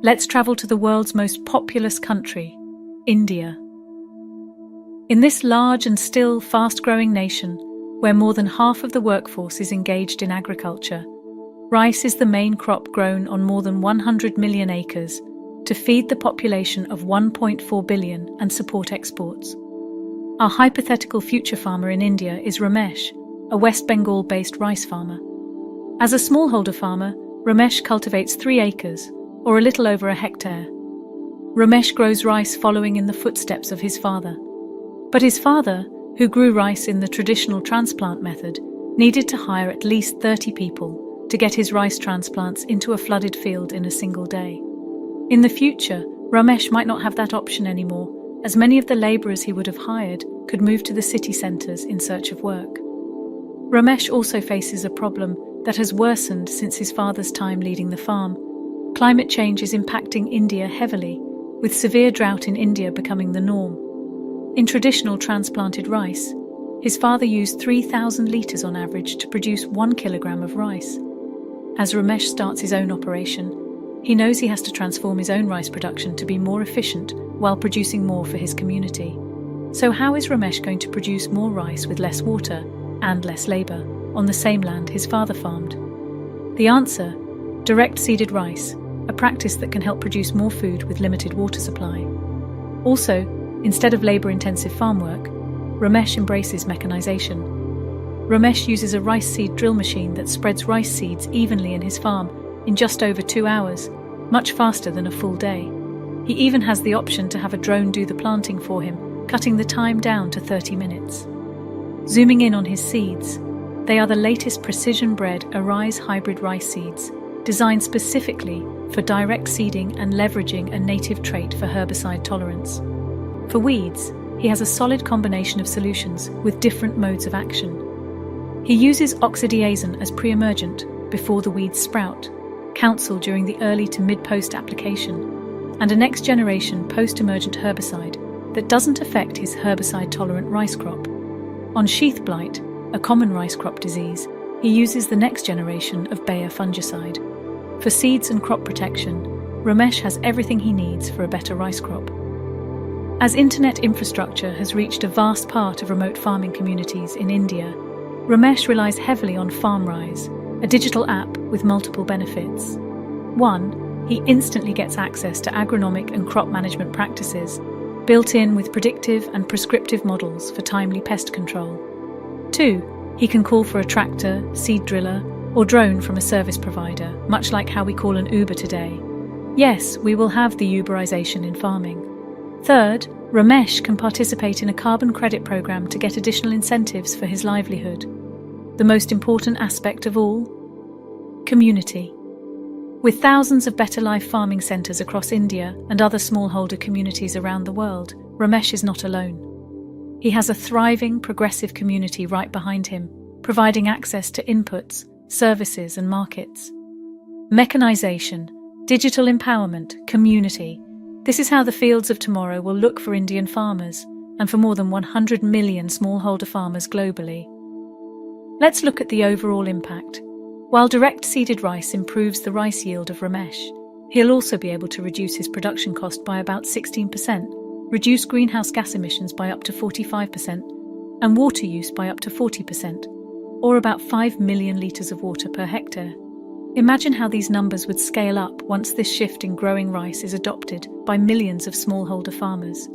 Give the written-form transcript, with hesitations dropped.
Let's travel to the world's most populous country, India. In this large and still fast-growing nation, where more than half of the workforce is engaged in agriculture, rice is the main crop grown on more than 100 million acres to feed the population of 1.4 billion and support exports. Our hypothetical future farmer in India is Ramesh, a West Bengal-based rice farmer. As a smallholder farmer, Ramesh cultivates 3 acres, or a little over a hectare. Ramesh grows rice following in the footsteps of his father. But his father, who grew rice in the traditional transplant method, needed to hire at least 30 people to get his rice transplants into a flooded field in a single day. In the future, Ramesh might not have that option anymore, as many of the labourers he would have hired could move to the city centres in search of work. Ramesh also faces a problem that has worsened since his father's time leading the farm. Climate change is impacting India heavily, with severe drought in India becoming the norm. In traditional transplanted rice, his father used 3,000 litres on average to produce 1 kilogram of rice. As Ramesh starts his own operation, he knows he has to transform his own rice production to be more efficient while producing more for his community. So how is Ramesh going to produce more rice with less water and less labour on the same land his father farmed? The answer: direct seeded rice, a practice that can help produce more food with limited water supply. Also, instead of labour-intensive farm work, Ramesh embraces mechanisation. Ramesh uses a rice seed drill machine that spreads rice seeds evenly in his farm in just over 2 hours, much faster than a full day. He even has the option to have a drone do the planting for him, cutting the time down to 30 minutes. Zooming in on his seeds, they are the latest precision-bred Arise hybrid rice seeds, designed specifically for direct seeding and leveraging a native trait for herbicide tolerance. For weeds, he has a solid combination of solutions with different modes of action. He uses oxidizine as pre-emergent before the weeds sprout, counsel during the early to mid-post application, and a next-generation post-emergent herbicide that doesn't affect his herbicide-tolerant rice crop. On sheath blight, a common rice crop disease, he uses the next generation of Bayer fungicide. For seeds and crop protection, Ramesh has everything he needs for a better rice crop. As internet infrastructure has reached a vast part of remote farming communities in India, Ramesh relies heavily on FarmRise, a digital app with multiple benefits. 1. He instantly gets access to agronomic and crop management practices, built in with predictive and prescriptive models for timely pest control. 2. He can call for a tractor, seed driller, or drone from a service provider, much like how we call an Uber today. Yes, we will have the Uberization in farming. Third, Ramesh can participate in a carbon credit program to get additional incentives for his livelihood. The most important aspect of all? Community. With thousands of better life farming centres across India and other smallholder communities around the world, Ramesh is not alone. He has a thriving, progressive community right behind him, providing access to inputs, services and markets. Mechanisation, digital empowerment, community. This is how the fields of tomorrow will look for Indian farmers and for more than 100 million smallholder farmers globally. Let's look at the overall impact. While direct seeded rice improves the rice yield of Ramesh, he'll also be able to reduce his production cost by about 16%, reduce greenhouse gas emissions by up to 45%, and water use by up to 40%, or about 5 million litres of water per hectare. Imagine how these numbers would scale up once this shift in growing rice is adopted by millions of smallholder farmers.